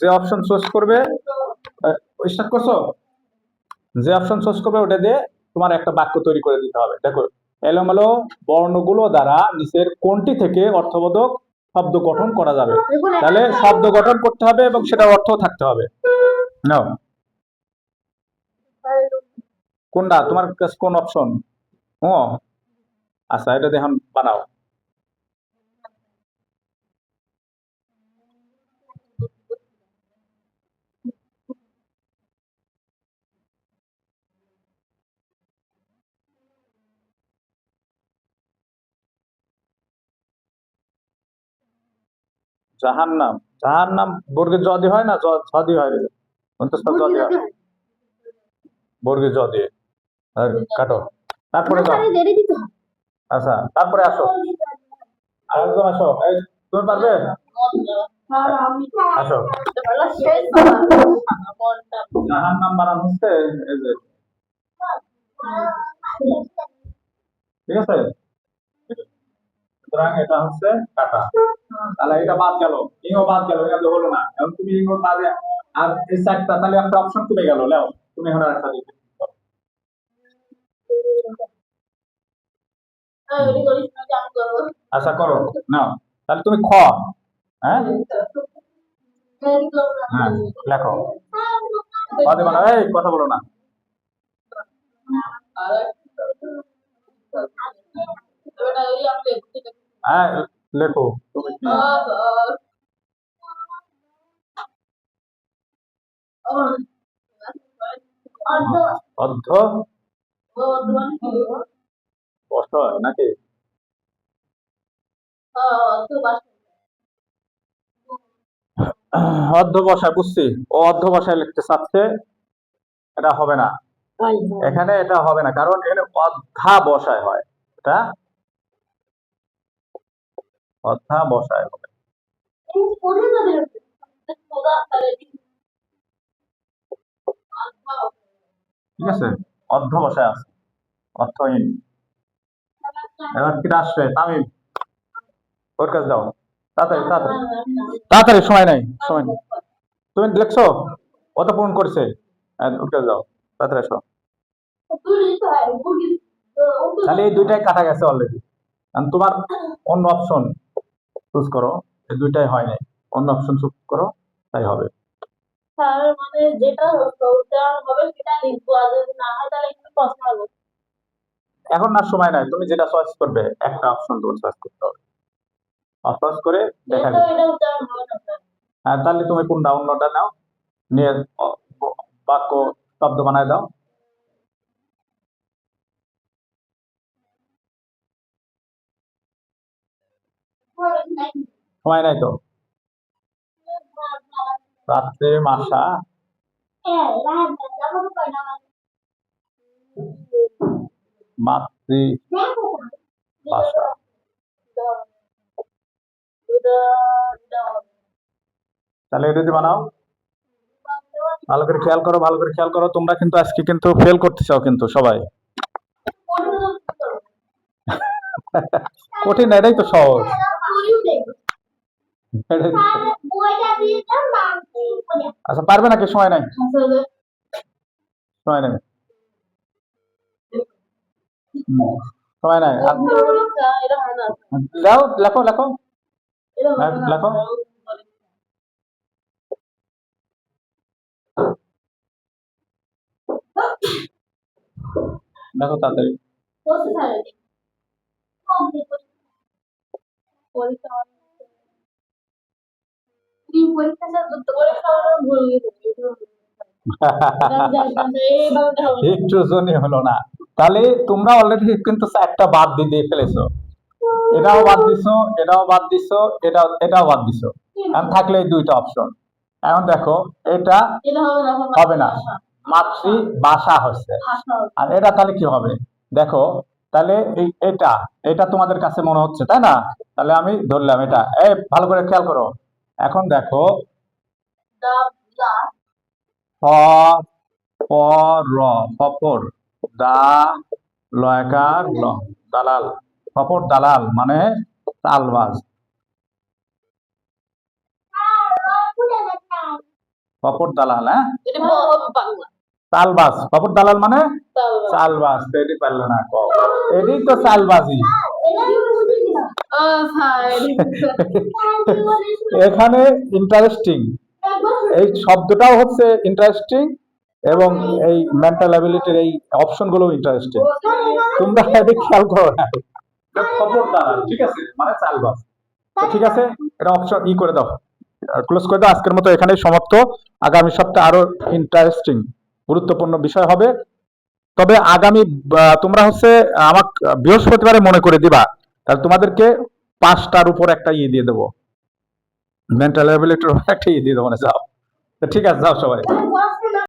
যে option choose করবে, start করছো, যে অপশন চুজ করবে ওটা দিয়ে তোমার একটা বাক্য তৈরি করে দিতে হবে। দেখো, এলোমেলো বর্ণগুলো দ্বারা নিচের কোনটি থেকে অর্থবোধক শব্দ গঠন করা যাবে। তাহলে শব্দ গঠন করতে হবে এবং সেটার অর্থ থাকতে হবে। নাও, কোনটা তোমার কাছে, কোন অপশন? ও আচ্ছা, এটা দেখুন বানাও। জাহান্নাম, জাহান্নাম বর্গে জ দিয়ে হয় না, ছ দিয়ে হয় রে, অন্তত জ দিয়ে হয়, বর্গে জ দিয়ে। আর কাটো, তারপরে যাও। আচ্ছা, তারপরে আসো, আরেকজন আসো, এই তুমি পারবে? আসো, জাহান্নাম বানানো হচ্ছে, এই যে, ঠিক আছে। সুতরাং এটা হচ্ছে কাটা। তাহলে এটা বাদ গেল, ইংও বাদ গেল, এটা তো হলো না। এখন তুমি ইংও বাদে আর এই চারটা, তাহলে একটা অপশন কমে গেল। নাও, তুমি এখন আরেকটা দিতে। আচ্ছা করো, নাও। তাহলে তুমি খ, হ্যাঁ হ্যাঁ লেখো। বাদে বানা, এই কথা বলো না। হ্যাঁ লেখো, তুমি কি অর্ধ বসয় নাকি? অর্ধবসায় বুঝছি, ও অর্ধবসায় লিখতে চাচ্ছে, এটা হবে না এখানে, এটা হবে না, কারণ এখানে অধ্যাবসায় হয়, এটা অধ্যাবসায় হবে। ঠিক আছে, অর্ধবসায় আছে, অর্থহীন। এবার কি আসবে? তামিম, ওর কাছে যাও, তাড়াতাড়ি তাড়াতাড়ি তাড়াতাড়ি, সময় নাই, সময় নেই। তুমি লিখছো, অত পূরণ করছে, ওর কাছে যাও, তাড়াতাড়ি আসো। তাহলে এই দুইটাই কাটা গেছে অলরেডি। তোমার অন্য অপশন চুজ করো, এই দুইটাই হয় নাই, অন্য অপশন চুজ করো, তাই হবে। মানে যেটা ওটা হবে সেটা লিখবো, আর যদি না হয় তাহলে একটু কষ্ট হবে। এখন আর সময় নাই, তুমি যেটা চয়েস করবে, একটা অপশন তোমার চয়েস করতে হবে, চয়েস করে দেখা যাবে। হ্যাঁ, তাহলে তুমি কোনটা, অন্যটা নাও, নিয়ে বাক্য শব্দ বানায় দাও। সময় নাই তো, রাত্রে মাসা, মাতৃ ভাষা। তাহলে এটা যদি বানাও, ভালো করে খেয়াল করো, ভালো করে খেয়াল করো, তোমরা কিন্তু আজকে কিন্তু ফেল করতে চাও কিন্তু সবাই। কঠিন, এটাই তো সহজ। আচ্ছা, পারবে নাকি? সময় নাই, সময় নাই, সময় নাই। যাও, লেখো লেখো, লেখো। দেখো তাড়াতাড়ি। একটু জনই হলো না। তাহলে তোমরা অলরেডি কিন্তু একটা বাদ দিয়ে ফেলেছো, এটাও বাদ দিছো, এটাও বাদ দিছো, এটাও বাদ দিছো, এখন থাকলে এই দুইটা অপশন। এখন দেখো, এটা হবে না, মাতৃ ভাষা হচ্ছে, আর এটা তাহলে কি হবে? দেখো, তাহলে এটা এটা তোমাদের কাছে মনে হচ্ছে, তাই না? তাহলে আমি ধরলাম এটা, এই ভালো করে খেয়াল করো। এখন দেখো, প প র, ফপর, দা লয়কার ল, দালাল, ফপর দালাল মানে চালবাজ। কপট দালাল, হ্যাঁ? এটা হবে বাংলা। চালবাজ, কপট দালাল মানে তালবাজ। চালবাজ, তো এটি পারলে না ক, এটি তো চালবাজি। ভাই এখানে ইন্টারেস্টিং, এই শব্দটাও হচ্ছে ইন্টারেস্টিং এবং এই মেন্টাল অ্যাবিলিটির এই অপশন গুলো ইন্টারেস্টিং। তোমরা এটি খেয়াল করো না, কপট দালাল, ঠিক আছে, মানে চালবাজ। তো ঠিক আছে, এটা অপশন ই করে দাও, ক্লোজ করে দাও। আজকের মতো এখানেই সমাপ্ত। আগামী সপ্তাহে আরো ইন্টারেস্টিং গুরুত্বপূর্ণ বিষয় হবে। তবে আগামী তোমরা হচ্ছে আমাকে বৃহস্পতিবারে মনে করে দিবা, তাহলে তোমাদেরকে 5টার উপর একটা ইয়ে দিয়ে দেবো, মেন্টাল অ্যাবিলিটির উপর একটা ইয়ে দিয়ে দেবো, মানে যাও। তো ঠিক আছে, যাও সবাই।